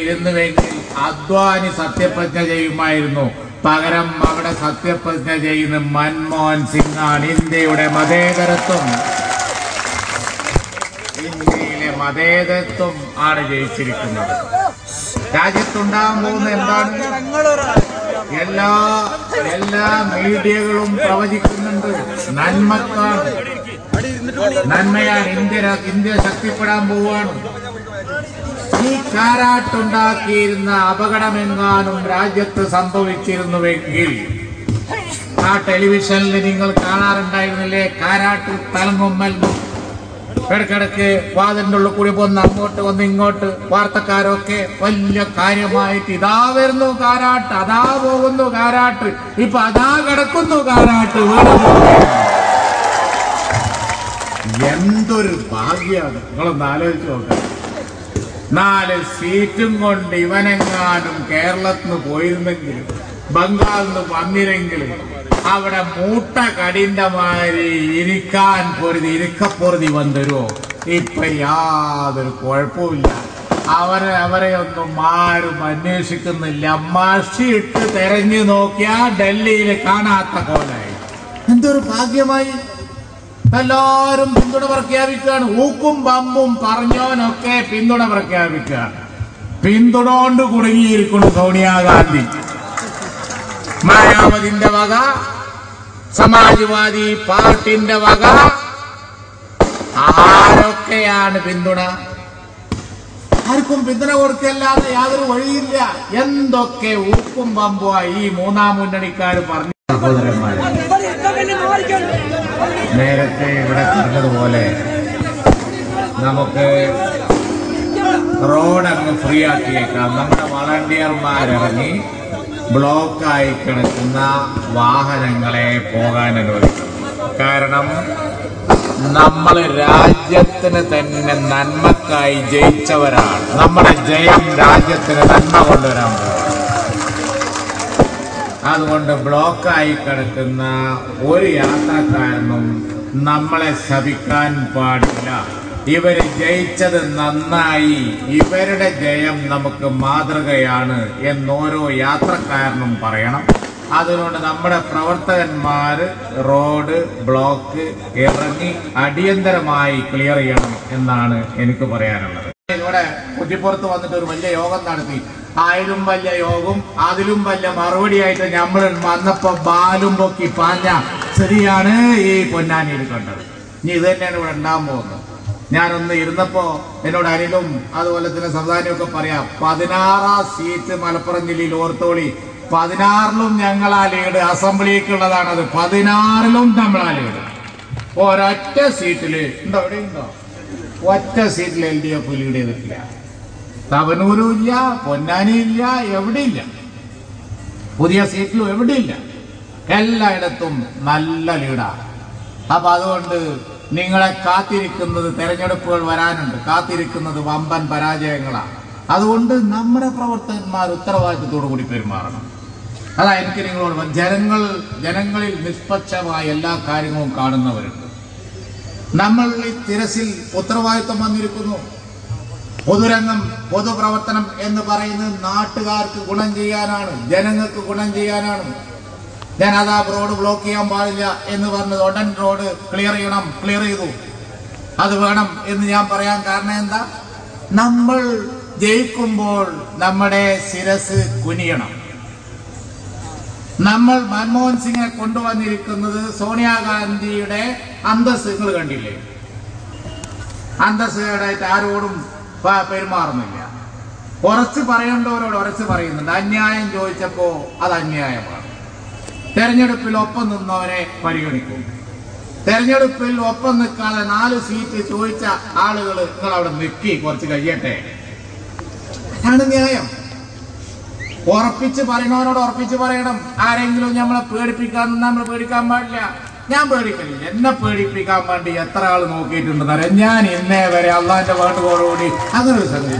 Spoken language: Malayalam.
ഇരുന്നുവെങ്കിൽ അദ്വാനി സത്യപ്രതിജ്ഞ ചെയ്യുമായിരുന്നു. പകരം അവിടെ സത്യപ്രതിജ്ഞ ചെയ്യുന്ന മൻമോഹൻ സിംഗ് ആണ്. ഇന്ത്യയിലെ മതേതരത്വം ആണ് ജയിച്ചിരിക്കുന്നത്. രാജ്യത്തുണ്ടാകാൻ പോകുന്ന എന്താണ്? എല്ലാ മീഡിയകളും പ്രവചിക്കുന്നുണ്ട്. നന്മയാണ്. ഇന്ത്യ ശക്തിപ്പെടാൻ പോവുകയാണ്. ഈ കാരാട്ടുണ്ടാക്കിയിരുന്ന അപകടമെങ്ങാനും രാജ്യത്ത് സംഭവിച്ചിരുന്നുവെങ്കിൽ ആ ടെലിവിഷനിൽ നിങ്ങൾ കാണാറുണ്ടായിരുന്നില്ലേ? കാരാട്ട് തലങ്ങുമ്മൽ ഇടക്കിടക്ക് വാതിലിന്റെ ഉള്ളിൽ കൂടി വന്ന് അങ്ങോട്ട് വന്ന് ഇങ്ങോട്ട് വാർത്തക്കാരൊക്കെ വലിയ കാര്യമായിട്ട് ഇതാ വരുന്നു കാരാട്ട്, അതാ പോകുന്നു കാരാട്ട്, ഇപ്പൊ അതാ കിടക്കുന്നു കാരാട്ട്. എന്തൊരു ഭാഗ്യാണ്! നിങ്ങളൊന്ന് ആലോചിച്ച് നോക്കാം. 4 സീറ്റും കൊണ്ട് ഇവനെങ്ങാനും കേരളത്തിൽ നിന്ന് പോയിരുന്നെങ്കിലും ബംഗാളിൽ നിന്ന് വന്നിരെങ്കിലും അവിടെ മൂട്ട കടിന്റെ മാതിരി ഇരിക്കപ്പൊറുതി വന്നരുവോ? ഇപ്പൊ യാതൊരു കുഴപ്പമില്ല. അവരെ ഒന്നും ആരും അന്വേഷിക്കുന്നില്ല. മഷിയിട്ട് തെരഞ്ഞു നോക്കിയാ ഡൽഹിയിൽ കാണാത്ത കോലായി. എന്തൊരു ഭാഗ്യമായി! എല്ലാരും പിന്തുണ പ്രഖ്യാപിക്കുകയാണ്. ഊക്കും പമ്പും പറഞ്ഞോനൊക്കെ പിന്തുണ പ്രഖ്യാപിക്കുകയാണ്. പിന്തുണ കൊണ്ട് കുടുങ്ങിയിരിക്കുന്നു സോണിയാഗാന്ധി. മായാവതിന്റെ വക, സമാജ്വാദി പാർട്ടിന്റെ വക, ആരൊക്കെയാണ് പിന്തുണ? ആർക്കും പിന്തുണ കൊടുക്കല്ലാതെ യാതൊരു വഴിയില്ല. എന്തൊക്കെ ഊക്കും പമ്പുമായി ഈ 3ാം മുന്നണിക്കാർ പറഞ്ഞു. സഹോദരന്മാരെ, നേരത്തെ ഇവിടെ പറഞ്ഞതുപോലെ നമുക്ക് റോഡങ്ങ് ഫ്രീ ആക്കിയേക്കാം. നമ്മുടെ വളണ്ടിയർമാരിറങ്ങി ബ്ലോക്കായി കിടക്കുന്ന വാഹനങ്ങളെ പോകാൻ അനുവദിക്കും. കാരണം നമ്മൾ രാജ്യത്തിന് തന്നെ നന്മക്കായി ജയിച്ചവരാണ്. നമ്മുടെ ജയം രാജ്യത്തിന് നന്മ കൊണ്ടുവരാൻ പോകും. അതുകൊണ്ട് ബ്ലോക്കായി കിടക്കുന്ന ഒരു യാത്രക്കാരനും നമ്മളെ ശപിക്കാൻ പാടില്ല. ഇവര് ജയിച്ചത് നന്നായി, ഇവരുടെ ജയം നമുക്ക് മാതൃകയാണ് എന്നോരോ യാത്രക്കാരനും പറയണം. അതുകൊണ്ട് നമ്മുടെ പ്രവർത്തകന്മാര് റോഡ് ബ്ലോക്ക് ഇറങ്ങി അടിയന്തരമായി ക്ലിയർ ചെയ്യണം എന്നാണ് എനിക്ക് പറയാനുള്ളത്. ഇവിടെ കുറ്റിപ്പുറത്ത് വന്നിട്ട് ഒരു വലിയ യോഗം നടത്തി. ആയിരം വലിയ യോഗം, അതിലും വലിയ മറുപടിയായിട്ട് നമ്മൾ വന്നപ്പോ ബാലും പൊക്കി പാഞ്ഞ ശരിയാണ് ഈ പൊന്നാനിയിൽ കണ്ടത്. ഇനി ഇത് തന്നെയാണ് ഇവിടെ ഉണ്ടാകാൻ പോകുന്നത്. ഞാനൊന്ന് ഇരുന്നപ്പോ എന്നോട് അനിലും അതുപോലെ തന്നെ സംസ്ഥാനമൊക്കെ പറയാം, 16 സീറ്റ് മലപ്പുറം ജില്ലയിൽ ഓർത്തോളി. 16ലും ഞങ്ങളാ ലീഡ്. അസംബ്ലിക്കുള്ളതാണത്. 16ലും നമ്മളാ ലീഡ്. ഒരൊറ്റ സീറ്റില് ഉണ്ടോ? എവിടെ ഉണ്ടോ? ഒറ്റ സീറ്റിൽ LDF ലീഡ് ചെയ്തിട്ടില്ല. തവനൂരും ഇല്ല, പൊന്നാനിയും ഇല്ല, എവിടെയില്ല. പുതിയ സീറ്റിലും എവിടെയില്ല. എല്ലായിടത്തും നല്ല ലീഡാണ്. അപ്പൊ അതുകൊണ്ട് നിങ്ങളെ കാത്തിരിക്കുന്നത് തെരഞ്ഞെടുപ്പുകൾ വരാനുണ്ട്. കാത്തിരിക്കുന്നത് വമ്പൻ പരാജയങ്ങളാണ്. അതുകൊണ്ട് നമ്മുടെ പ്രവർത്തകന്മാർ ഉത്തരവാദിത്വത്തോടു കൂടി പെരുമാറണം. അതാ എനിക്ക് നിങ്ങളോട് ജനങ്ങളിൽ നിഷ്പക്ഷമായ എല്ലാ കാര്യങ്ങളും കാണുന്നവരുണ്ട്. നമ്മൾ ഈ തിരച്ചിൽ ഉത്തരവാദിത്വം വന്നിരിക്കുന്നു. പൊതുരംഗം, പൊതുപ്രവർത്തനം എന്ന് പറയുന്നത് നാട്ടുകാർക്ക് ഗുണം ചെയ്യാനാണ്, ജനങ്ങൾക്ക് ഗുണം ചെയ്യാനാണ്. ഞാൻ അതാ റോഡ് ബ്ലോക്ക് ചെയ്യാൻ പാടില്ല എന്ന് പറഞ്ഞത് ഉടൻ റോഡ് ക്ലിയർ ചെയ്യണം, ക്ലിയർ ചെയ്തു. അത് വേണം എന്ന് ഞാൻ പറയാൻ കാരണം എന്താ? നമ്മൾ ജയിക്കുമ്പോൾ നമ്മുടെ ശിരസ് കുനിയണം. നമ്മൾ മൻമോഹൻ സിംഗിനെ കൊണ്ടുവന്നിരിക്കുന്നത് സോണിയാഗാന്ധിയുടെ അന്തസ് നിങ്ങൾ കണ്ടില്ലേ? അന്തസ്സുകാരായിട്ട് ആരോടും പെരുമാറുന്നില്ല. ഉറച്ച് പറയേണ്ടവരോട് ഉറച്ച് പറയുന്നുണ്ട്. അന്യായം ചോദിച്ചപ്പോ അത് അന്യായമാണ്. തെരഞ്ഞെടുപ്പിൽ ഒപ്പം നിന്നവരെ പരിഗണിക്കും. തെരഞ്ഞെടുപ്പിൽ ഒപ്പം നിൽക്കാതെ 4 സീറ്റ് ചോദിച്ച ആളുകൾ നിങ്ങൾ അവിടെ നിൽക്കി കുറച്ച് കഴിയട്ടെ. അതാണ് ന്യായം. ഉറപ്പിച്ച് പറയുന്നവരോട് ഉറപ്പിച്ച് പറയണം. ആരെങ്കിലും നമ്മളെ പേടിപ്പിക്കാൻ നമ്മൾ പേടിക്കാൻ പാടില്ല. ഞാൻ പേടിക്കലില്ല. എന്നെ പേടിപ്പിക്കാൻ വേണ്ടി എത്ര ആൾ നോക്കിയിട്ടുണ്ടെന്നറിയാം. ഞാൻ ഇന്നേ വരെ അള്ളാന്റെ വേണ്ടുകോടുകൂടി അങ്ങനെ ഒരു സംഗതി